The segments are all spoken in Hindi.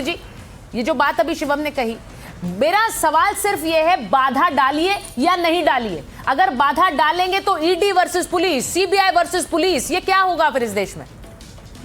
जी, ये जो बात अभी शिवम ने कही, मेरा सवाल सिर्फ ये है, बाधा डालिए या नहीं डालिए। अगर बाधा डालेंगे तो ED versus police, CBI versus police, ये क्या होगा फिर इस देश में?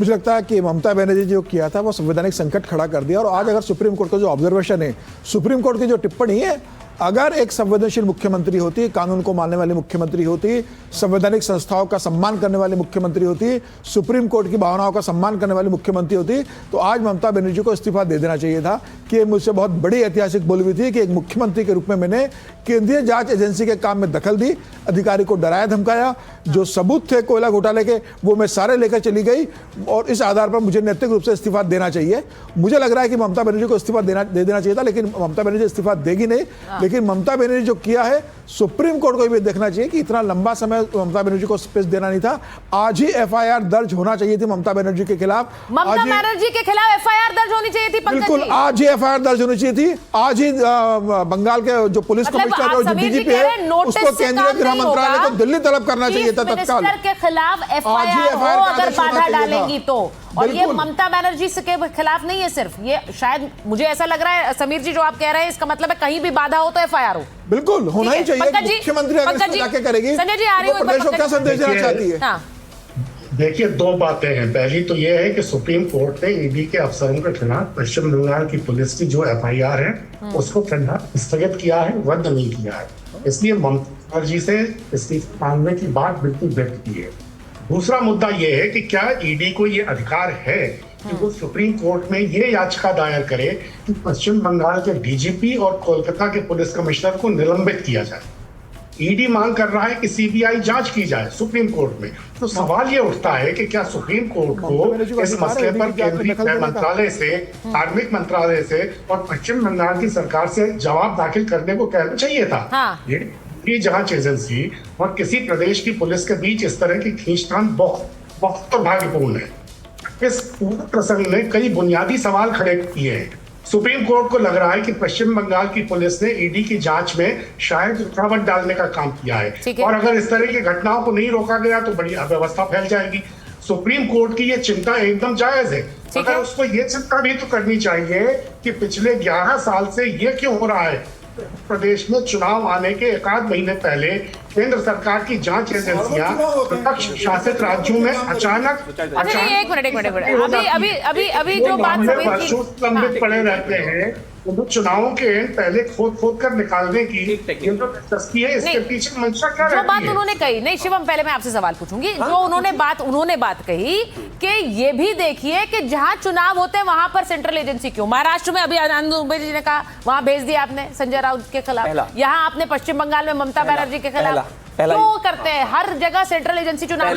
मुझे लगता है कि ममता बनर्जी जो किया था वो संवैधानिक संकट खड़ा कर दिया। और आज अगर सुप्रीम कोर्ट का जो ऑब्जर्वेशन है, सुप्रीम कोर्ट की जो टिप्पणी है, अगर एक संवेदनशील मुख्यमंत्री होती, कानून को मानने वाली मुख्यमंत्री होती, संवैधानिक संस्थाओं का सम्मान करने वाली मुख्यमंत्री होती, सुप्रीम कोर्ट की भावनाओं का सम्मान करने वाली मुख्यमंत्री होती, तो आज ममता बनर्जी को इस्तीफा दे देना चाहिए था। कि मुझसे बहुत बड़ी ऐतिहासिक बोली हुई थी कि एक मुख्यमंत्री के रूप में मैंने केंद्रीय जांच एजेंसी के काम में दखल दी, अधिकारी को डराया धमकाया, जो सबूत थे कोयला घोटाले के वो मैं सारे लेकर चली गई, और इस आधार पर मुझे नैतिक रूप से इस्तीफा देना चाहिए। मुझे लग रहा है कि ममता बनर्जी को इस्तीफा दे देना चाहिए था, लेकिन ममता बनर्जी इस्तीफा देगी नहीं। लेकिन ममता बनर्जी जो किया है, सुप्रीम कोर्ट को भी देखना चाहिए कि इतना लंबा समय ममता बनर्जी को स्पेस देना नहीं था। आज ही एफआईआर दर्ज होना चाहिए थी ममता बनर्जी के खिलाफ। ममता बनर्जी के खिलाफ एफआईआर दर्ज होनी चाहिए थी। बिल्कुल, आज ही एफआईआर दर्ज होनी चाहिए थी। आज ही बंगाल के जो पुलिस कमिश्नर और जो डीजीपी है उसको केंद्रीय गृह मंत्रालय को दिल्ली तलब करना चाहिए था तत्काल। के खिलाफ एफआईआर हो अगर बाधा डालेंगी तो। और ये ममता बनर्जी के खिलाफ नहीं है सिर्फ, ये शायद मुझे ऐसा लग रहा है समीर जी जो आप कह रहे हैं, इसका मतलब है कहीं भी बाधा हो तो एफआईआर हो। बिल्कुल होना ही चाहिए। मुख्यमंत्री अगर जाके करेगी संजय जी आ रही तो प्रदेश को क्या संदेश देना चाहती है? देखिए, दो बातें हैं। पहली तो यह है कि सुप्रीम कोर्ट ने ईडी के अफसरों के खिलाफ पश्चिम बंगाल की पुलिस की जो एफआईआर है उसको स्थगित किया है, रद्द नहीं किया है। इसलिए ममता बनर्जी से इस्तीफा मांगने की बात बिल्कुल व्यक्त की है। दूसरा मुद्दा यह है कि क्या ईडी को यह अधिकार है कि वो सुप्रीम कोर्ट में ये याचिका दायर करे कि पश्चिम बंगाल के डीजीपी और कोलकाता के पुलिस कमिश्नर को निलंबित किया जाए। ईडी मांग कर रहा है कि सीबीआई जांच की जाए सुप्रीम कोर्ट में। तो सवाल ये उठता है कि क्या सुप्रीम कोर्ट को इस मसले पर केंद्रीय मंत्रालय से, कार्मिक मंत्रालय से और पश्चिम बंगाल की सरकार से जवाब दाखिल करने को कहना चाहिए था। ये जांच एजेंसी और किसी प्रदेश की पुलिस के बीच इस तरह की खींचतान बहुत दुर्भाग्यपूर्ण है। इस पूरे प्रसंग ने कई बुनियादी सवाल खड़े किए हैं। सुप्रीम कोर्ट को लग रहा है कि पश्चिम बंगाल की पुलिस ने ईडी की जांच में शायद रुकावट डालने का काम किया है, और अगर इस तरह की घटनाओं को नहीं रोका गया तो बड़ी अव्यवस्था फैल जाएगी। सुप्रीम कोर्ट की ये चिंता एकदम जायज है। अगर उसको ये चिंता भी तो करनी चाहिए कि पिछले 11 साल से ये क्यों हो रहा है। प्रदेश में चुनाव आने के एक आध महीने पहले केंद्र सरकार की जांच एजेंसियां विपक्ष शासित राज्यों में अचानक एक मिनट अभी जो बात लंबित पड़े रहते हैं, तो चुनावों के पहले खोद कर निकालने की तस्की है। इसके पीछे मंशा क्या रहती है? जो बात उन्होंने कही, नहीं शिवम पहले मैं आपसे सवाल पूछूंगी। जो उन्होंने बात कही कि ये भी देखिए कि जहां चुनाव होते हैं वहां पर सेंट्रल एजेंसी क्यों? महाराष्ट्र में अभी आनंद दुबे जी ने कहा वहां भेज दिया आपने संजय राउत के खिलाफ, यहाँ आपने पश्चिम बंगाल में ममता बनर्जी के खिलाफ क्यों करते हैं? हर जगह सेंट्रल एजेंसी चुनाव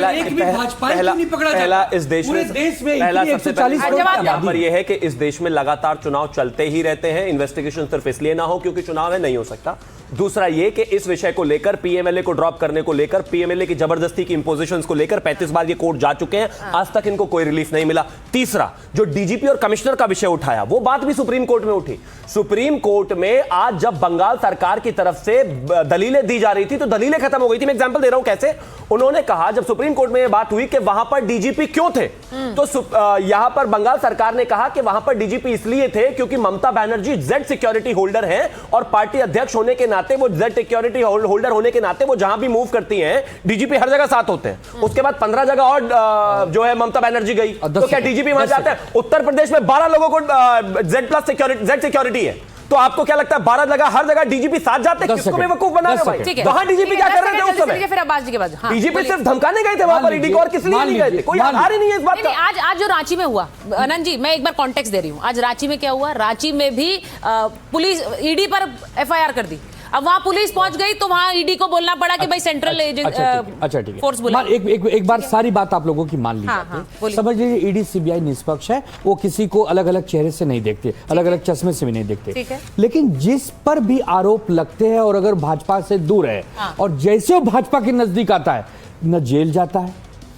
इस देश में पहला सबसे पहले यह है कि इस देश में लगातार चुनाव चलते ही रहते हैं। इन्वेस्टिगेशन सिर्फ इसलिए ना हो क्योंकि चुनाव है, नहीं हो सकता। दूसरा ये कि इस विषय को लेकर पीएमएलए को ड्रॉप करने को लेकर, पीएमएलए की जबरदस्ती की इंपोजिशंस को लेकर 35 बार ये कोर्ट जा चुके हैं, आज तक इनको कोई रिलीफ नहीं मिला। तीसरा, जो डीजीपी और कमिश्नर का विषय उठाया वो बात भी सुप्रीम कोर्ट में उठी। सुप्रीम कोर्ट में आज जब बंगाल सरकार की तरफ से दलीलें दी जा रही थी तो दलीलें खत्म हो गई थी। मैं एग्जांपल दे रहा हूं कैसे। उन्होंने कहा जब सुप्रीम कोर्ट में यह बात हुई कि वहां पर डीजीपी क्यों थे, तो यहां पर बंगाल सरकार ने कहा कि वहां पर डीजीपी इसलिए थे क्योंकि Mamata Banerjee Z security holder हैं और पार्टी अध्यक्ष होने के नाते वो जेड सिक्योरिटी होल्डर होने के नाते वो जहां भी मूव करती हैं डीजीपी हर जगह साथ होते हैं। उसके बाद 15 जगह और जो है ममता बनर्जी गई, तो क्या डीजीपी वहां जाते हैं? उत्तर प्रदेश में 12 लोगों को जेड प्लस सिक्योरिटी है, तो आपको क्या लगता है 12 जगह हर जगह डीजीपी साथ जाते हैं? किसको बेवकूफ बना रहे भाई? वहां डीजीपी क्या कर रहे थे उस समय? फिर अब्बास जी के बाद डीजीपी सिर्फ धमकाने गए थे वहां पर ईडी को, और किस लिए नहीं गए थे? कोई आधार ही नहीं है इस बात का। आज जो रांची में हुआ, आनंद जी मैं एक बार कॉन्टेक्स्ट दे रही हूँ। आज रांची में क्या हुआ? रांची में भी पुलिस ईडी पर एफआईआर कर दी। अब वहां पुलिस पहुंच गई तो वहां ईडी को बोलना पड़ा कि भाई सेंट्रल एजेंसी फोर्स बुला। एक बार सारी बात आप लोगों की मान ली जाती है। समझ लीजिए ईडी सीबीआई निष्पक्ष है, वो किसी को अलग अलग चेहरे से नहीं देखते, अलग अलग चश्मे से भी नहीं देखते। लेकिन जिस पर भी आरोप लगते हैं और अगर भाजपा से दूर है और जैसे वो भाजपा के नजदीक आता है, न जेल जाता है,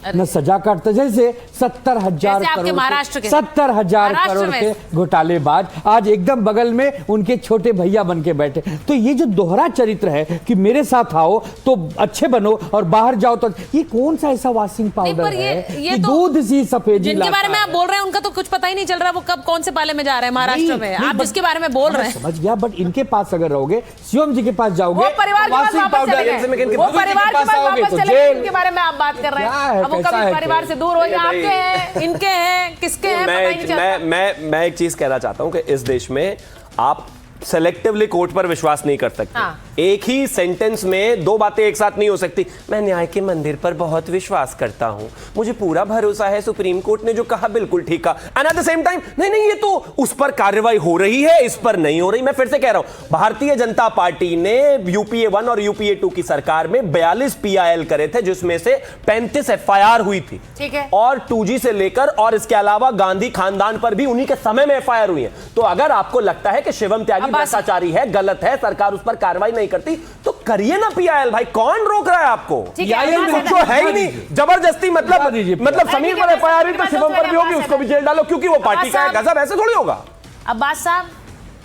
न सजा काटता, जैसे 70,000 जैसे आपके महाराष्ट्र के 70,000 महाराष्ट्र करोड़ में। के घोटालेबाज आज एकदम बगल में उनके छोटे भैया बन के बैठे। तो ये जो दोहरा चरित्र है कि मेरे साथ आओ तो अच्छे बनो और बाहर जाओ तो, ये कौन सा ऐसा वॉशिंग पाउडर पर है ये कि तो दूध सी सफेदी जिनके बारे में लाता आप बोल रहे हैं उनका तो कुछ पता ही नहीं चल रहा, वो कब कौन से पाले में जा रहे हैं महाराष्ट्र में। आप जिसके बारे में बोल रहे हैं समझ गया, बट इनके पास अगर रहोगे, शिवम जी के पास जाओगे, वो परिवार के पास वॉशिंग वापस पाउडर चले से गए, में वो परिवार के पास आओगे वापस तो चले गए, जेल। इनके बारे में आप बात कर रहे क्या हैं। है, अब वो कैसा कभी है परिवार खेल? से दूर हो गए, आपके हैं, इनके हैं, किसके हैं, पता ही नहीं चलता। मैं एक चीज कहना चाहता हूं कि इस देश में आप सेलेक्टिवली कोर्ट पर विश्वास नहीं कर सकते। हाँ। एक ही सेंटेंस में दो बातें एक साथ नहीं हो सकती। मैं न्याय के मंदिर पर बहुत विश्वास करता हूं, मुझे पूरा भरोसा है सुप्रीम कोर्ट ने जो कहा बिल्कुल ठीक कहा, and at the same time नहीं ये तो उस पर कार्रवाई हो रही है, इस पर नहीं हो रही। मैं फिर से कह रहा हूं, भारतीय जनता पार्टी ने यूपीए 1 और यूपीए 2 की सरकार में 42 पीआईएल करे थे, जिसमें से 35 एफआईआर हुई थी। ठीक है। और 2G से लेकर और इसके अलावा गांधी खानदान पर भी उन्हीं के समय में एफआईआर हुई है। तो अगर आपको लगता है कि शिवम त्यागी भ्रष्टाचारी है, गलत है, सरकार उस पर कार्रवाई नहीं करती, तो करिए ना पीआईएल भाई, कौन रोक रहा है आपको? ठीक है, PIL अब्बास कुछ तो है ही नहीं जबरदस्ती, मतलब समीर पर एफआईआर हुई तो शिवम पर भी होगी, उसको भी जेल डालो क्योंकि वो पार्टी का है। गजब, ऐसे थोड़ी होगा। अब्बास साहब,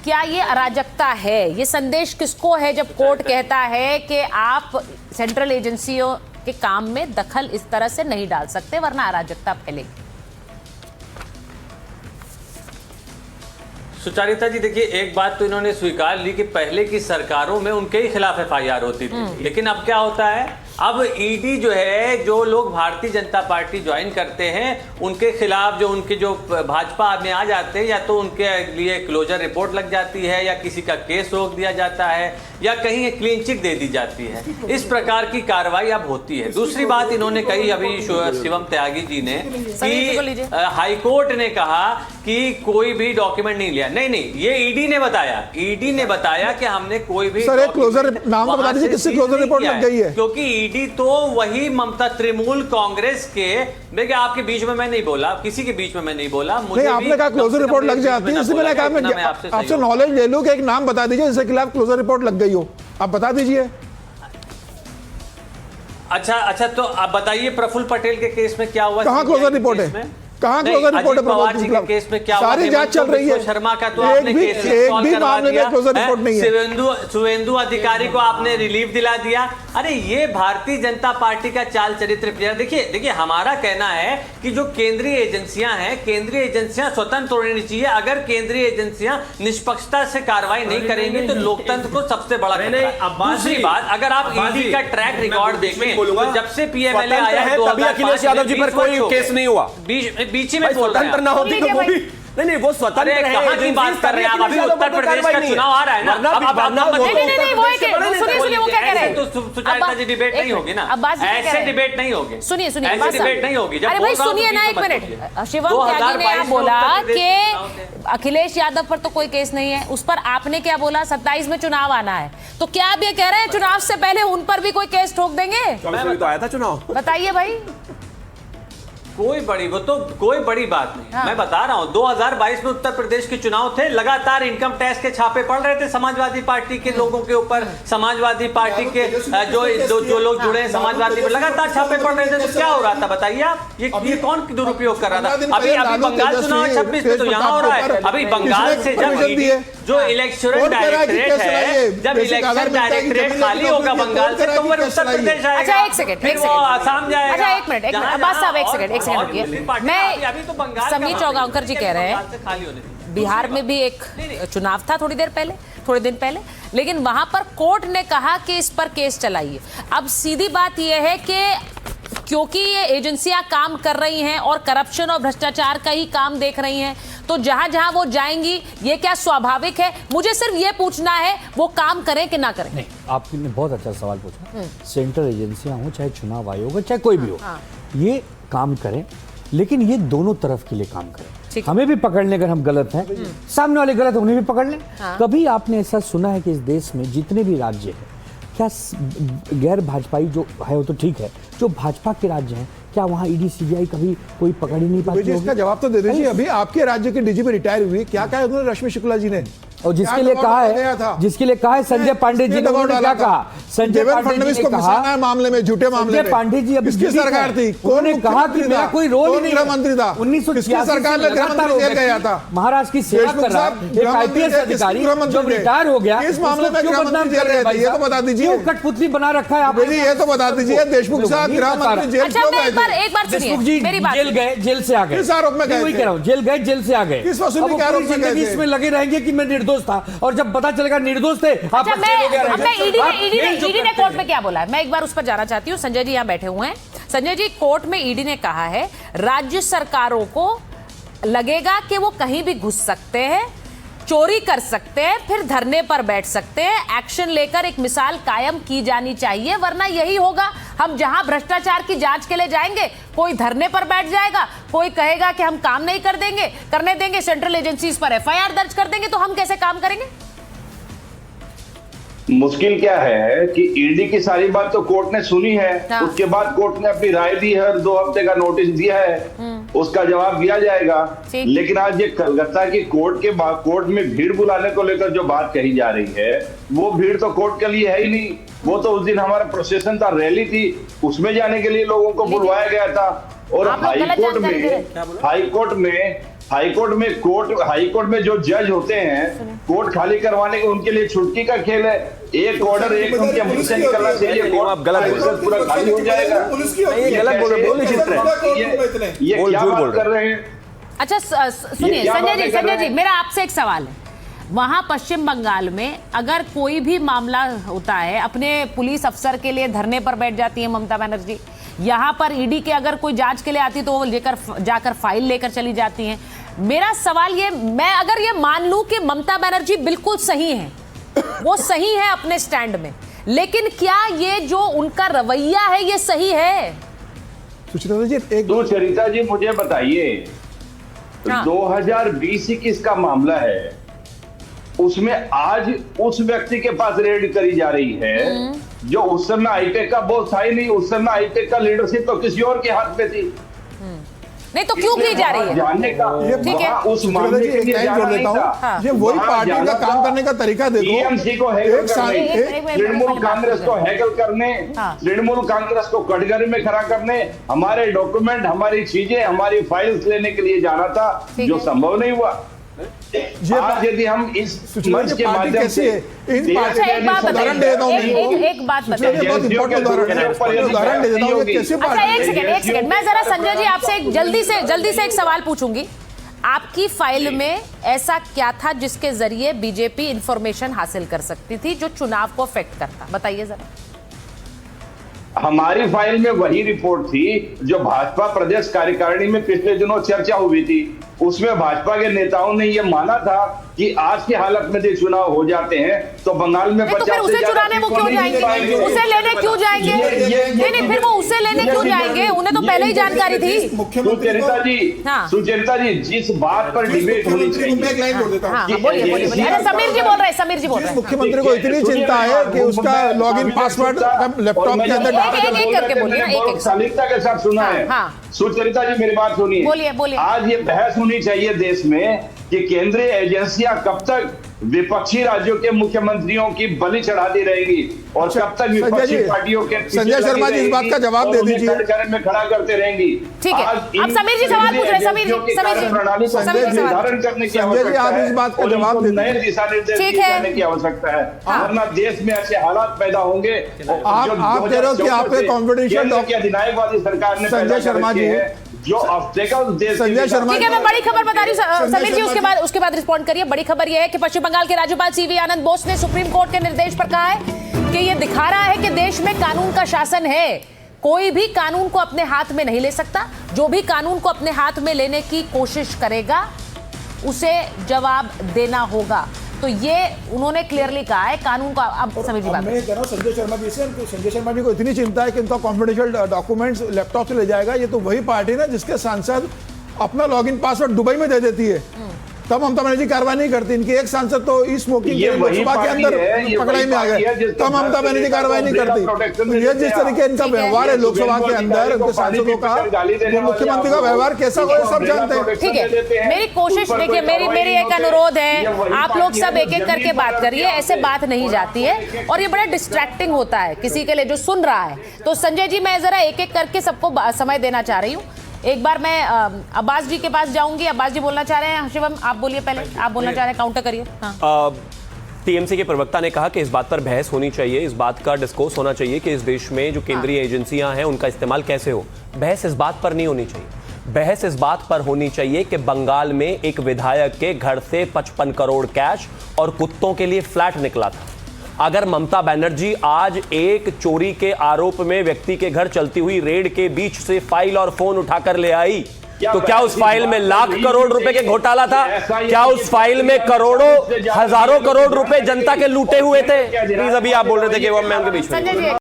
क्या ये अराजकता है? ये संदेश किसको है जब कोर्ट कहता है कि आप सेंट्रल एजेंसियों के काम में दखल इस तरह से नहीं डाल सकते वरना अराजकता फैलेगी? सुचारिता जी, देखिए, एक बात तो इन्होंने स्वीकार ली कि पहले की सरकारों में उनके ही खिलाफ एफआईआर होती थी, लेकिन अब क्या होता है, अब ईडी जो है, जो लोग भारतीय जनता पार्टी ज्वाइन करते हैं उनके खिलाफ, जो उनके जो भाजपा में आ जाते हैं, या तो उनके लिए क्लोजर रिपोर्ट लग जाती है, या किसी का केस रोक दिया जाता है, या कहीं क्लीन चिट दे दी जाती है। इस प्रकार की कार्रवाई अब होती है। दूसरी बात इन्होंने कही अभी शिवम त्यागी जी ने कि हाईकोर्ट ने कहा कि कोई भी डॉक्यूमेंट नहीं लिया। नहीं, ये ईडी ने बताया कि हमने कोई भी सर, एक क्लोजर नाम तो बता दीजिए, किससे क्लोजर रिपोर्ट लग गई है? क्योंकि ईडी तो वही ममता तृणमूल कांग्रेस के, देखिए आपके बीच में मैं नहीं बोला, किसी के बीच में मैं नहीं बोला, मुझे नहीं, आपने कहा क्लोजर रिपोर्ट लग जाती है, इसलिए मैंने कहा मैं आपसे नॉलेज ले लूं कि एक नाम बता दीजिए जिसके खिलाफ क्लोजर रिपोर्ट लग गई हो, आप बता दीजिए। अच्छा, तो आप बताइए प्रफुल्ल पटेल के केस में क्या हुआ? कहाँ क्लोजर रिपोर्ट है? कहाँ क्लोजर रिपोर्ट है? पवार जी के केस में क्या हुआ? सारी जांच चल रही है। शर्मा का तो आपने केस सॉल्व करवा मामले दिया, में क्लोजर रिपोर्ट नहीं है। शुभेंदु अधिकारी को आपने रिलीफ दिला दिया। अरे ये भारतीय जनता पार्टी का चाल चरित्र। देखिए हमारा कहना है कि जो केंद्रीय एजेंसियां हैं, केंद्रीय एजेंसियां स्वतंत्र होनी चाहिए। अगर केंद्रीय एजेंसियां निष्पक्षता से कार्रवाई नहीं करेंगी तो लोकतंत्र को सबसे बड़ा खतरा है। दूसरी बात, अगर आप ईडी का ट्रैक रिकॉर्ड देखें तो जब से पीएमएलए आया है, अखिलेश यादव जी पर कोई केस नहीं हुआ, बीच में बोल रहे हैं। स्वतंत्र ना होती तो वो भी नहीं, वो स्वतंत्र है। कहां की बात कर रहे हैं आप? अभी उत्तर प्रदेश का चुनाव आ रहा है ना, अब नहीं, वो सुनिए वो क्या कह रहे हैं? तो सुचारिता जी, डिबेट नहीं होगी ना, ऐसे डिबेट नहीं होगी। सुनिए ऐसे डिबेट नहीं होगी। अरे भाई सुनिए ना, एक मिनट। शिवम त्यागी ने आप बोला कि अखिलेश यादव पर तो कोई केस नहीं है, उस पर आपने क्या बोला? 27 में चुनाव आना है, तो क्या आप ये कह रहे हैं चुनाव से पहले उन पर भी कोई केस ठोक देंगे? तो आया था चुनाव, बताइए भाई। कोई बड़ी बात नहीं। हाँ। मैं बता रहा हूं, 2022 में उत्तर प्रदेश के चुनाव थे, लगातार इनकम टैक्स के छापे पड़ रहे थे समाजवादी पार्टी के लोगों के ऊपर। समाजवादी पार्टी के जो लोग जुड़े हैं समाजवादी में, लगातार छापे पड़ रहे थे। तो क्या हो रहा था बताइए आप? ये कौन दुरुपयोग कर रहा था? अभी बंगाल चुनाव 26 में तो यहाँ हो रहा है। अभी बंगाल से जब जो इलेक्शन डायरेक्टरेट है, जब इलेक्शन डायरेक्टरेट खाली होगा बंगाल से, तो वो उत्तर प्रदेश आएगा। अच्छा, एक सेकंड, आसाम जाएगा। अच्छा, एक मिनट अब्बास साहब, एक सेकंड रुकिए। मैं समीर चौगांवकर जी कह रहे हैं, बिहार में भी एक चुनाव था थोड़े दिन पहले, लेकिन वहां पर कोर्ट ने कहा कि इस पर केस चलाइए। अब सीधी बात यह है कि क्योंकि ये एजेंसियां काम कर रही हैं और करप्शन और भ्रष्टाचार का ही काम देख रही हैं, तो जहां जहां वो जाएंगी, ये क्या स्वाभाविक है? मुझे सिर्फ ये पूछना है, वो काम करें कि ना करें। नहीं, आपने बहुत अच्छा सवाल पूछा। सेंट्रल एजेंसियां हो, चाहे चुनाव आयोग हो, चाहे कोई भी हो, ये काम करें, लेकिन ये दोनों तरफ के लिए काम करें। हमें भी पकड़ लें अगर हम गलत हैं, सामने वाले गलत है उन्हें भी पकड़ लें। कभी आपने ऐसा सुना है कि इस देश में जितने भी राज्य हैं, क्या गैर भाजपाई जो है वो तो ठीक है, जो भाजपा के राज्य हैं, क्या वहाँ ईडी सीबीआई कभी कोई पकड़ ही नहीं पाती? इसका जवाब तो दे दीजिए। अभी आपके राज्य के डीजीपी रिटायर हुई, क्या कहा उन्होंने रश्मि शुक्ला जी ने? और जिसके क्या लिए दबाव कहा डाला गया था? है, जिसके लिए कहा है संजय पांडे जी ने, दबाव उन्होंने डाला क्या था? कहा? संजय देवेंद्र पांडे फडणवीस जी को ने घुसाना कहा, है मामले में, झूठे मामले संजय में। पांडे जी अभी किसकी विदित सरकार है। थी? कौन उन्होंने कहा कि मुख्यमंत्री मेरा था? कोई रोल ही कौन नहीं गृह मंत्री था? 1986 किसकी सरकार में गृह मंत्री जेल गया था? महाराष्ट्र की सेवा देशमुख कर रहा साहब है, एक गृह मंत्री आईपीएस थे, अधिकारी किस गृह मंत्री जो थे? रिटायर हो गया, किस मामले उसको में क्यों गृह बदनाम मंत्री कर जेल रहे हैं गए थे? भाई ये तो साहब? बता दीजिए। क्यों कठपुतली बना रखा है आपने? जी ये तो बता दीजिए, देशमुख साहब गृह मंत्री जेल अच्छा क्यों मैं गए एक बार थे? सुनिए देशमुख जी मेरी बात जेल गए, जेल से आ गए। किस आरोप में गए वही थे? कह रहा हूँ, जेल गए, जेल से आ गए। किस वसूली अब वो के आरोप पूरी में गए जिंदगी थे? इसमें लगे रहेंगे कि मैं निर्दोष था, और जब पता चलेगा निर्दोष थे, आप अच्छा जेल हो गया मैं रहेंगे। ईडी आप ने जेल जो ईडी ने करते कोर्ट हैं। में क्या बोला है, मैं एक बार उस पर जाना चाहती हूँ। संजय जी यहाँ बैठे हुए हैं। संजय जी, कोर्ट में ईडी ने कहा है राज्य सरकारों को लगेगा कि वो कहीं भी घुस सकते हैं, चोरी कर सकते हैं, फिर धरने पर बैठ सकते हैं, एक्शन लेकर एक मिसाल कायम की जानी चाहिए, वरना यही होगा। हम जहां भ्रष्टाचार की जांच के लिए जाएंगे, कोई धरने पर बैठ जाएगा, कोई कहेगा कि हम काम नहीं करने देंगे, सेंट्रल एजेंसीज पर एफआईआर दर्ज कर देंगे, तो हम कैसे काम करेंगे? मुश्किल क्या है कि ईडी की सारी बात तो कोर्ट ने सुनी है, हाँ। उसके बाद कोर्ट ने अपनी राय दी है और 2 हफ्ते का नोटिस दिया है, उसका जवाब दिया जाएगा। ठीक। लेकिन आज ये कलकत्ता की कोर्ट में भीड़ बुलाने को लेकर जो बात कही जा रही है, वो भीड़ तो कोर्ट के लिए है ही नहीं। वो तो उस दिन हमारा प्रोसेशन था, रैली थी, उसमें जाने के लिए लोगों को बुलवाया गया था। और आप लोग गलत जानकारी दे रहे हैं। हाईकोर्ट में जो जज होते हैं, कोर्ट खाली करवाने के उनके लिए छुटकी का खेल है। एक ऑर्डर एक उनके मुंह से निकलना चाहिए, नहीं, आप गलत बोल रहे हैं। पूरा खाली हो जाएगा। ये गलत बोल रहे हैं, बोल नहीं सकते हैं। ये बोल क्या झूठ बोल बात रहे कर रहे हैं? अच्छा सुनिए ये क्या संजय बातें कर रहे जी हैं? मेरा आपसे एक सवाल है। वहां पश्चिम बंगाल में अगर कोई भी मामला होता है, अपने पुलिस अफसर के लिए धरने पर बैठ जाती है ममता बनर्जी। यहाँ पर ईडी के अगर कोई जांच के लिए आती तो वो जाकर फाइल लेकर चली जाती हैं। मेरा सवाल ये, मैं अगर ये मान लूं कि ममता बनर्जी बिल्कुल सही है, वो सही है अपने स्टैंड में, लेकिन क्या ये जो उनका रवैया है ये सही है? सुचरिता जी एक तो चरिता जी मुझे बताइए, हाँ। 2020-21 का मामला है, उसमें आज उस व्यक्ति के पास रेड करी जा रही है जो उस समय आईटेक का बॉस था ही नहीं। उस समय आईटेक का लीडरशिप तो किसी और के हाथ में थी। नहीं तो क्यों की जा रही है? जानने का ठीक है। वहाँ उस सुचरिता मामले जी के एक लिए लाइन जाना जोड़ नहीं देता था। हूँ, ये वही वहाँ पार्टी का जाना काम था करने का तरीका देखो। टीएमसी को हैकल एक साल करने, एक तृणमूल कांग्रेस को हैकल करने, हाँ। तृणमूल कांग्रेस को कटघरे में खड़ा करने, हमारे डॉक्यूमेंट, हमारी चीजें, हमारी फाइल्स लेने के लिए जाना था, ठीक जो है। संभव नहीं हुआ। आज यदि हम इस मंच के पार्टी माध्यम कैसी से है? इन अच्छा एक बात उदाहरण दे देता हूँ बताइए, एक बात सुचरिता जी, बताइए। बहुत इंपॉर्टेंट उदाहरण दे देता हूँ, ये कैसी अच्छा पार्टी एक सेकंड मैं जरा संजय जी आपसे एक जल्दी से एक सवाल पूछूंगी। आपकी फाइल में ऐसा क्या था जिसके जरिए बीजेपी इंफॉर्मेशन हासिल कर सकती थी जो चुनाव को अफेक्ट करता? बताइए जरा। हमारी फाइल में वही रिपोर्ट थी जो भाजपा प्रदेश कार्यकारिणी में पिछले दिनों चर्चा हुई थी। उसमें भाजपा के नेताओं ने यह माना था कि आज की हालत में यदि चुनाव हो जाते हैं तो बंगाल में नहीं तो फिर उसे चुराने वो क्यों जाएंगे? उसे लेने क्यों जाएंगे? नहीं फिर वो उसे लेने क्यों जाएंगे? उन्हें तो पहले ही जानकारी थी। सुचरिता जी जिस बात पर डिबेट होनी चाहिए, हाँ बोलिए। अरे समीर जी बोल रहे हैं। मुख्यमंत्री को इतनी चिंता है कि उसका लॉगिन पासवर्ड लैपटॉप के अंदर एक करके बोलिए ना, एक सालिकता के साथ सुना है। सुचरिता जी मेरी बात सुनिए। बोलिए। आज ये बहस होनी चाहिए देश में कि केंद्रीय एजेंसियां कब तक विपक्षी राज्यों के मुख्यमंत्रियों की बलि चढ़ाती रहेंगी और कब तक विपक्षी पार्टियों के संजय शर्मा जी इस बात का जवाब दे दीजिए। कटघरे में खड़ा करते रहेंगी। ठीक है, अब समीर जी सवाल पूछ रहे हैं। प्रणाली को निर्धारण करने की आवश्यकता है, इस बात का जवाब नए दिशा निर्देश दिए जाने की आवश्यकता है, वरना देश में ऐसे हालात पैदा होंगे। आप कह रहे हो कि आपके कॉन्फिडेंशियल अधिनायकवादी सरकार ने संजय शर्मा जी जो ऑब्स्टेकल देश संजय शर्मा ठीक है, मैं बड़ी खबर बता रही हूँ समीर जी, उसके बाद रिस्पॉन्ड करिए। बड़ी खबर यह है कि पश्चिम बंगाल के राज्यपाल सीवी आनंद बोस ने सुप्रीम कोर्ट के निर्देश पर कहा है कि यह दिखा रहा है कि देश में कानून का शासन है, कोई भी कानून को अपने हाथ में नहीं ले सकता। जो भी कानून को अपने हाथ में लेने की कोशिश करेगा उसे जवाब देना होगा। तो ये उन्होंने क्लियरली कहा है कानून का। अब समीर जी बात मैं कह रहा हूं संजय शर्मा जी से, संजय शर्मा जी को इतनी चिंता है कि उनका कॉन्फिडेंशियल डॉक्यूमेंट्स लैपटॉप से ले जाएगा। ये तो वही पार्टी ना जिसके सांसद अपना लॉगिन पासवर्ड दुबई में दे देती है। तब ममता बनर्जी कार्रवाई नहीं करती। इनके एक सांसद तो ई स्मोकिंग ये के वही लोकसभा के पार्टी अंदर है, ये पकड़ाई वही में आ पार्टी है गए, जिसको तब ममता बनर्जी कार्रवाई नहीं करती। तो ये जिस तरीके इनका व्यवहार है लोकसभा के अंदर उनके सांसदों का, मुख्यमंत्री का व्यवहार कैसा हो, सब जानते हैं। ठीक है, मेरी कोशिश देखिए, मेरी एक अनुरोध है, आप लोग सब एक एक करके बात करिए, ऐसे बात नहीं जाती है और ये बड़ा डिस्ट्रैक्टिंग होता है किसी के लिए जो सुन रहा है। तो संजय जी, मैं जरा एक एक करके सबको समय देना चाह रही हूँ। एक बार मैं अब्बास जी के पास जाऊंगी। अब्बास जी बोलना चाह रहे हैं। शिवम, आप बोलिए पहले, आप बोलना चाह रहे हैं, काउंटर करिए। हाँ। टीएमसी के प्रवक्ता ने कहा कि इस बात पर बहस होनी चाहिए, इस बात का डिस्कोर्स होना चाहिए कि इस देश में जो केंद्रीय एजेंसियां हैं उनका इस्तेमाल कैसे हो। बहस इस बात पर नहीं होनी चाहिए। बहस इस बात पर होनी चाहिए कि बंगाल में एक विधायक के घर से 55 करोड़ कैश और कुत्तों के लिए फ्लैट निकला था। अगर ममता बनर्जी आज एक चोरी के आरोप में व्यक्ति के घर चलती हुई रेड के बीच से फाइल और फोन उठाकर ले आई, तो क्या उस फाइल में लाख करोड़ रुपए के घोटाला था? क्या उस फाइल में करोड़ों हजारों करोड़ रुपए जनता के लूटे हुए थे? प्लीज, अभी आप बोल रहे थे कि वो मैं उनके बीच में